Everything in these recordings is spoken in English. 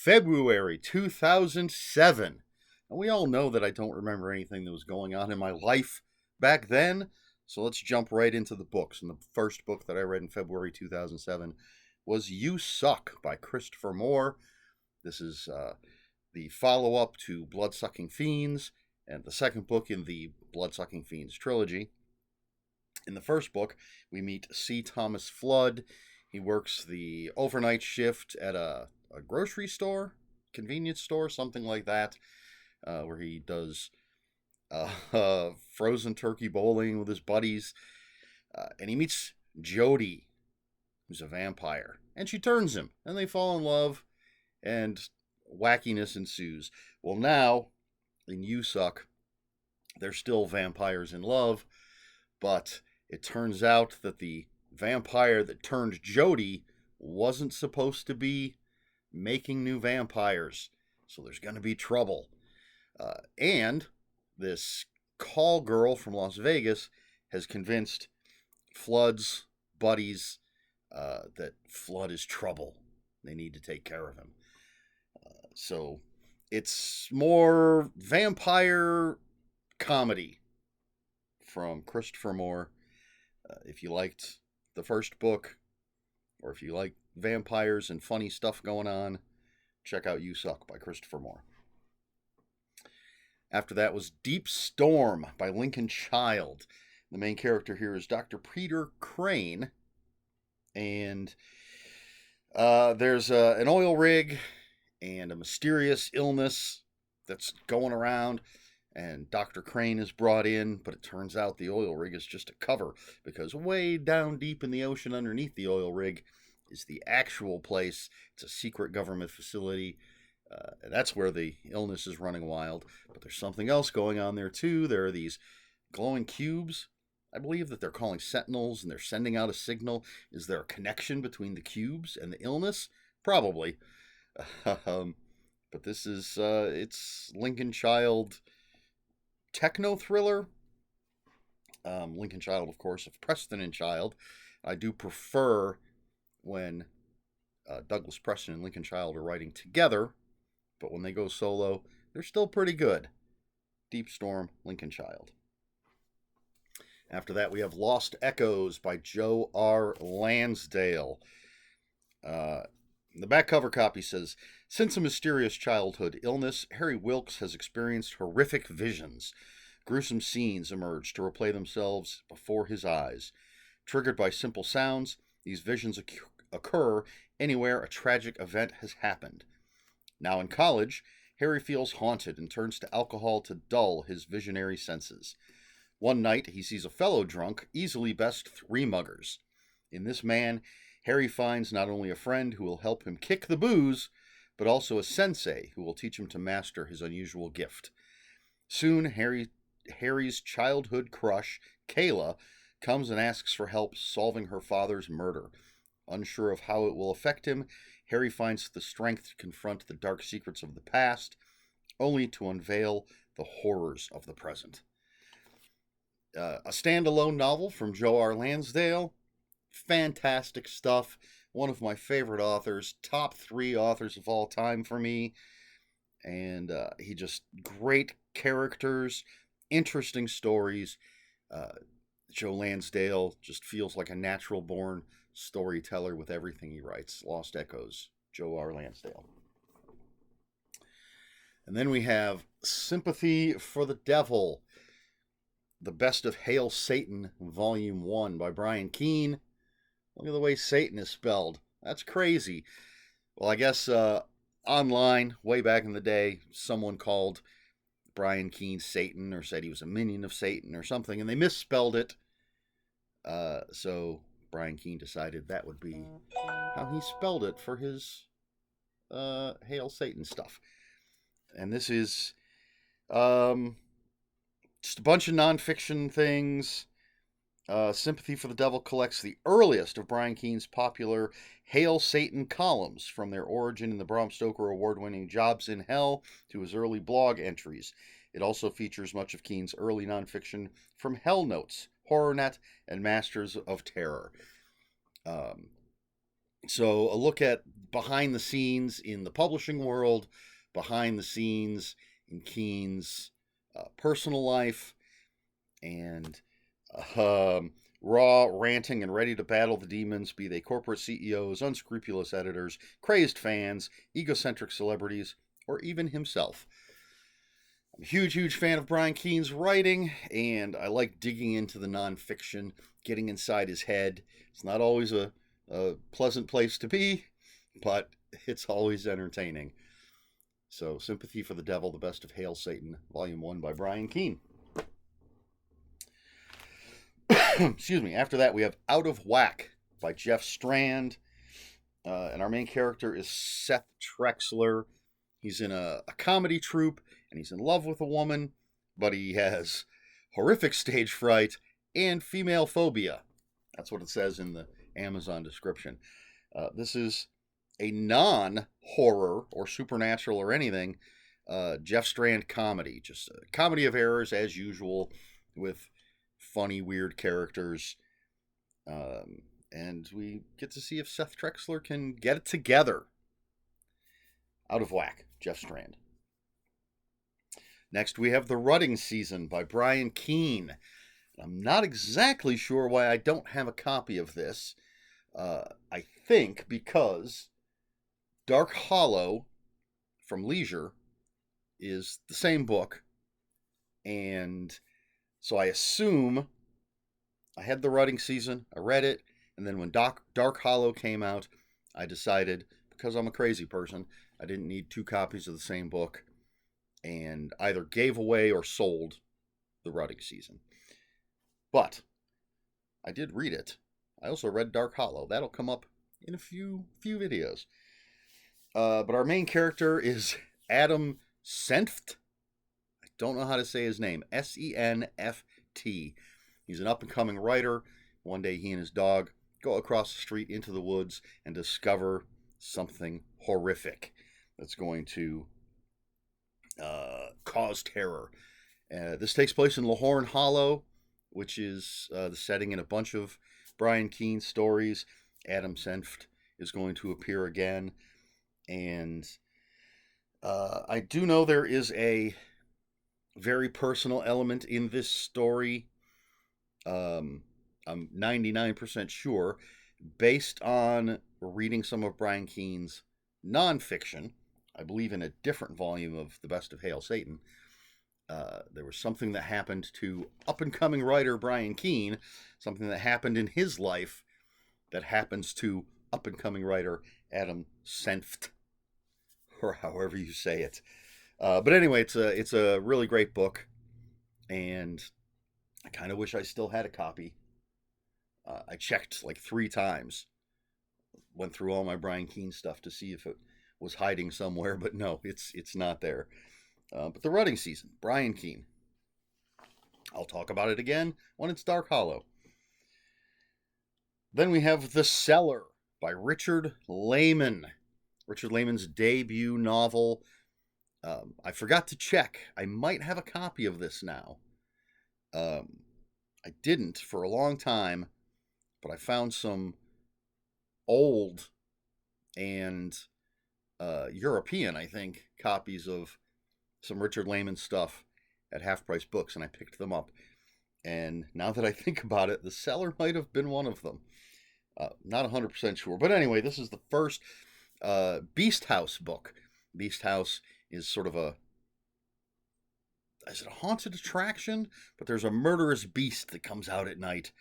February 2007. And we all know that I don't remember anything that was going on in my life back then. So let's jump right into the books. And the first book that I read in February 2007 was You Suck by Christopher Moore. This is the follow up to Bloodsucking Fiends and the second book in the Bloodsucking Fiends trilogy. In the first book, we meet C. Thomas Flood. He works the overnight shift at a grocery store, convenience store, something like that, where he does frozen turkey bowling with his buddies. And he meets Jody, who's a vampire, and she turns him, and they fall in love, and wackiness ensues. Well, now, in You Suck, they're still vampires in love, but it turns out that the vampire that turned Jody wasn't supposed to be making new vampires, so there's going to be trouble. And this call girl from Las Vegas has convinced Flood's buddies that Flood is trouble. They need to take care of him. So it's more vampire comedy from Christopher Moore. If you liked the first book, or if you like vampires and funny stuff going on, check out You Suck by Christopher Moore. After that was Deep Storm by Lincoln Child. The main character here is Dr. Peter Crane, and there's an oil rig and a mysterious illness that's going around, and Dr. Crane is brought in, but it turns out the oil rig is just a cover, because way down deep in the ocean underneath the oil rig is the actual place. It's a secret government facility. That's where the illness is running wild. But there's something else going on there, too. There are these glowing cubes. I believe that they're calling sentinels, and they're sending out a signal. Is there a connection between the cubes and the illness? Probably. But this is, it's Lincoln Child techno thriller. Lincoln Child, of course, of Preston and Child. I do prefer when Douglas Preston and Lincoln Child are writing together, but when they go solo, they're still pretty good. Deep Storm, Lincoln Child. After that, we have Lost Echoes by Joe R. Lansdale. The back cover copy says, since a mysterious childhood illness, Harry Wilkes has experienced horrific visions. Gruesome scenes emerge to replay themselves before his eyes. Triggered by simple sounds, these visions occur anywhere a tragic event has happened. Now in college, Harry feels haunted and turns to alcohol to dull his visionary senses. One night, he sees a fellow drunk easily best 3 muggers. In this man, Harry finds not only a friend who will help him kick the booze, but also a sensei who will teach him to master his unusual gift. Soon, Harry's childhood crush, Kayla, comes and asks for help solving her father's murder. Unsure of how it will affect him, Harry finds the strength to confront the dark secrets of the past, only to unveil the horrors of the present. A standalone novel from Joe R. Lansdale. Fantastic stuff. One of my favorite authors. Top 3 authors of all time for me. And he just, great characters, interesting stories. Joe Lansdale just feels like a natural born storyteller with everything he writes. Lost Echoes, Joe R. Lansdale. And then we have Sympathy for the Devil, The Best of Hail Satan, Volume 1 by Brian Keene. Look at the way Satan is spelled. That's crazy. Well, I guess online, way back in the day, someone called Brian Keene Satan, or said he was a minion of Satan or something, and they misspelled it. So Brian Keene decided that would be how he spelled it for his Hail Satan stuff. And this is just a bunch of nonfiction things. Sympathy for the Devil collects the earliest of Brian Keene's popular Hail Satan columns, from their origin in the Bram Stoker award-winning Jobs in Hell to his early blog entries. It also features much of Keene's early nonfiction from Hell Notes, HorrorNet, and Masters of Terror. So, a look at behind the scenes in the publishing world, behind the scenes in Keen's personal life, and raw, ranting, and ready to battle the demons, be they corporate CEOs, unscrupulous editors, crazed fans, egocentric celebrities, or even himself. I'm a huge, huge fan of Brian Keen's writing, and I like digging into the nonfiction, getting inside his head. It's not always a pleasant place to be, but it's always entertaining. So, Sympathy for the Devil, The Best of Hail Satan, Volume 1 by Brian Keene. Excuse me. After that, we have Out of Whack by Jeff Strand. And our main character is Seth Trexler. He's in a comedy troupe, and he's in love with a woman, but he has horrific stage fright and female phobia. That's what it says in the Amazon description. This is a non-horror or supernatural or anything Jeff Strand comedy. Just a comedy of errors as usual with funny, weird characters. And we get to see if Seth Trexler can get it together. Out of Whack, Jeff Strand. Next, we have The Rutting Season by Brian Keene. I'm not exactly sure why I don't have a copy of this. I think because Dark Hollow from Leisure is the same book. And so I assume I had The Rutting Season, I read it, and then when Dark Hollow came out, I decided, because I'm a crazy person, I didn't need 2 copies of the same book, and either gave away or sold The Rutting Season. But I did read it. I also read Dark Hollow. That'll come up in a few videos. But our main character is Adam Senft. I don't know how to say his name. Senft. He's an up-and-coming writer. One day he and his dog go across the street into the woods and discover something horrific that's going to cause terror. This takes place in Lahorn Hollow, which is the setting in a bunch of Brian Keene stories. Adam Senft is going to appear again. And I do know there is a very personal element in this story. I'm 99% sure, based on reading some of Brian Keene's nonfiction, I believe in a different volume of The Best of Hail Satan, there was something that happened to up-and-coming writer Brian Keene, something that happened in his life that happens to up-and-coming writer Adam Senft, or however you say it. But anyway, it's a really great book, and I kind of wish I still had a copy. I checked like 3 times, went through all my Brian Keene stuff to see if it was hiding somewhere, but no, it's not there. But The Rutting Season, Brian Keene. I'll talk about it again when it's Dark Hollow. Then we have The Cellar by Richard Lehman. Richard Lehman's debut novel. I forgot to check. I might have a copy of this now. I didn't for a long time, but I found some old and European, I think, copies of some Richard Lehman stuff at Half Price Books, and I picked them up. And now that I think about it, The Cellar might have been one of them. Not 100% sure. But anyway, this is the first Beast House book. Beast House is sort of is it a haunted attraction? But there's a murderous beast that comes out at night.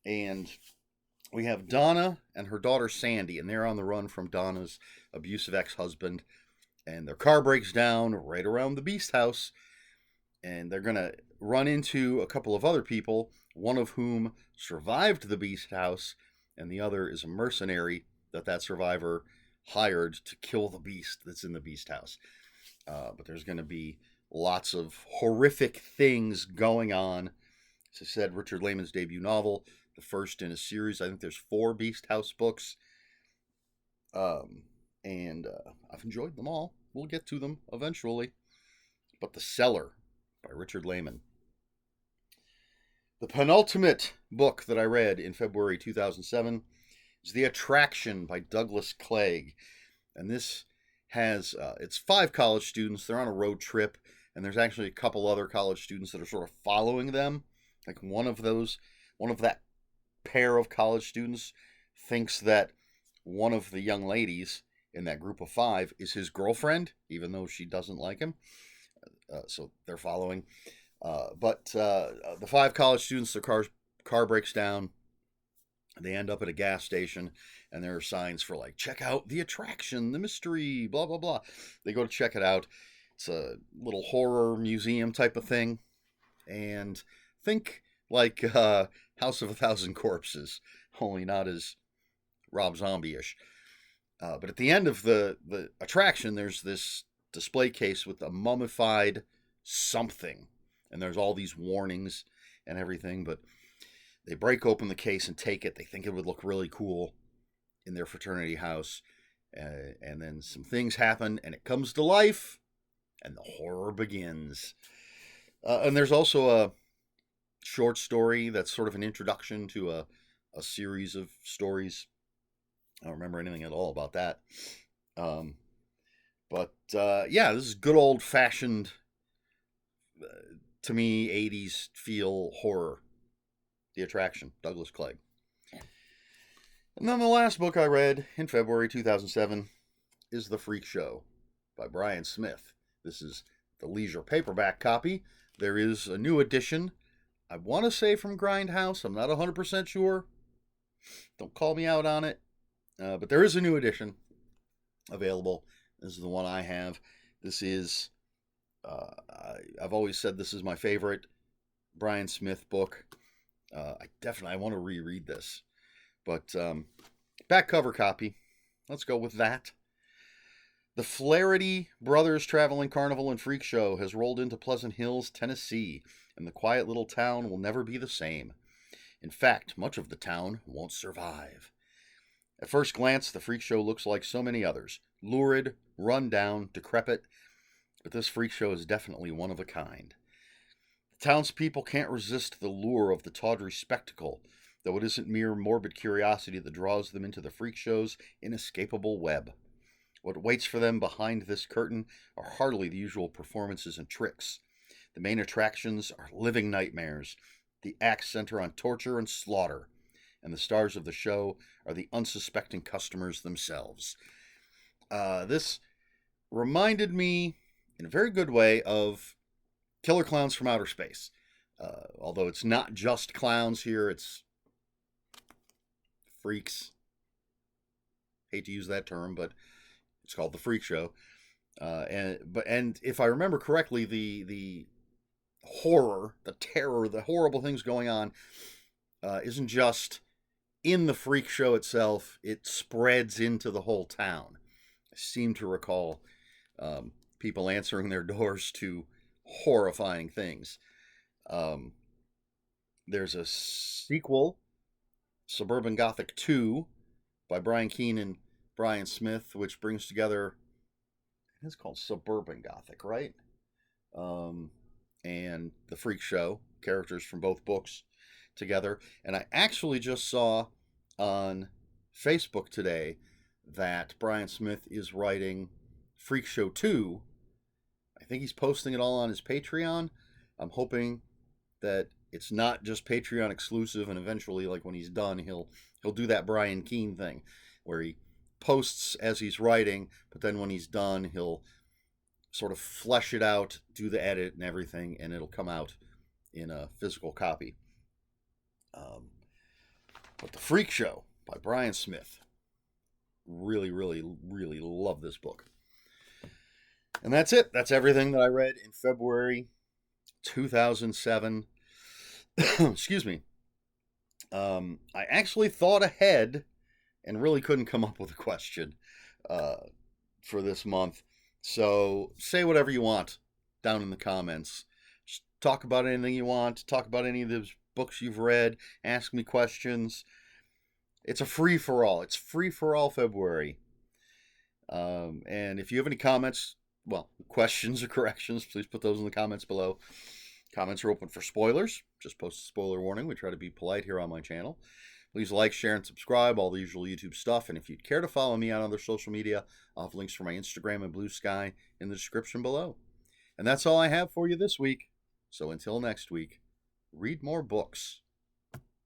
And we have Donna and her daughter Sandy, and they're on the run from Donna's abusive ex-husband. And their car breaks down right around the Beast House. And they're going to run into a couple of other people, one of whom survived the Beast House, and the other is a mercenary that survivor hired to kill the beast that's in the Beast House. But there's going to be lots of horrific things going on. As I said, Richard Lehman's debut novel, the first in a series. I think there's 4 Beast House books. And I've enjoyed them all. We'll get to them eventually. But The Cellar by Richard Lehman. The penultimate book that I read in February 2007 is The Attraction by Douglas Clegg. And this has, it's 5 college students. They're on a road trip, and there's actually a couple other college students that are sort of following them. Like one of that pair of college students thinks that one of the young ladies in that group of 5 is his girlfriend, even though she doesn't like him. So they're following. But the 5 college students, their car breaks down. They end up at a gas station, and there are signs for like, check out the attraction, the mystery, blah, blah, blah. They go to check it out. It's a little horror museum type of thing. And think like House of a Thousand Corpses, only not as Rob Zombie-ish. But at the end of the attraction, there's this display case with a mummified something. And there's all these warnings and everything, but they break open the case and take it. They think it would look really cool in their fraternity house. And then some things happen, and it comes to life, and the horror begins. And there's also a short story that's sort of an introduction to a series of stories. I don't remember anything at all about that. But yeah, this is good old-fashioned, to me, 80s feel horror. The Attraction, Douglas Clegg. And then the last book I read in February 2007 is The Freak Show by Brian Smith. This is the leisure paperback copy. There is a new edition, I want to say from Grindhouse. I'm not 100% sure. Don't call me out on it. But there is a new edition available. This is the one I have. This is, I've always said this is my favorite Brian Smith book. I want to reread this. But back cover copy. Let's go with that. The Flaherty Brothers Traveling Carnival and Freak Show has rolled into Pleasant Hills, Tennessee, and the quiet little town will never be the same. In fact, much of the town won't survive. At first glance, the Freak Show looks like so many others. Lurid, run down, decrepit. But this Freak Show is definitely one of a kind. The townspeople can't resist the lure of the tawdry spectacle, though it isn't mere morbid curiosity that draws them into the Freak Show's inescapable web. What waits for them behind this curtain are hardly the usual performances and tricks. The main attractions are living nightmares. The acts center on torture and slaughter, and the stars of the show are the unsuspecting customers themselves. This reminded me, in a very good way, of Killer Clowns from Outer Space. Although it's not just clowns here, it's freaks. Hate to use that term, but it's called The Freak Show. And if I remember correctly, the horror, the terror, the horrible things going on isn't just in the Freak Show itself. It spreads into the whole town. I seem to recall people answering their doors to horrifying things. There's a sequel, Suburban Gothic 2, by Brian Keene and Brian Smith, which brings together, it's called Suburban Gothic, right? And The Freak Show, characters from both books together. And I actually just saw on Facebook today that Brian Smith is writing Freak Show 2. I think he's posting it all on his Patreon. I'm hoping that it's not just Patreon exclusive, and eventually, like when he's done, he'll do that Brian Keene thing where he posts as he's writing, but then when he's done, he'll sort of flesh it out, do the edit and everything, and it'll come out in a physical copy. But The Freak Show by Brian Smith. Really, really, really love this book. And that's it. That's everything that I read in February 2007. Excuse me. I actually thought ahead and really couldn't come up with a question for this month. So say whatever you want down in the comments. Just talk about anything you want. Talk about any of those books you've read. Ask me questions. It's a free-for-all. It's free-for-all February. And if you have any comments, well, questions or corrections, please put those in the comments below. Comments are open for spoilers. Just post a spoiler warning. We try to be polite here on my channel. Please like, share, and subscribe, all the usual YouTube stuff. And if you'd care to follow me on other social media, I'll have links for my Instagram and Bluesky in the description below. And that's all I have for you this week. So until next week, read more books.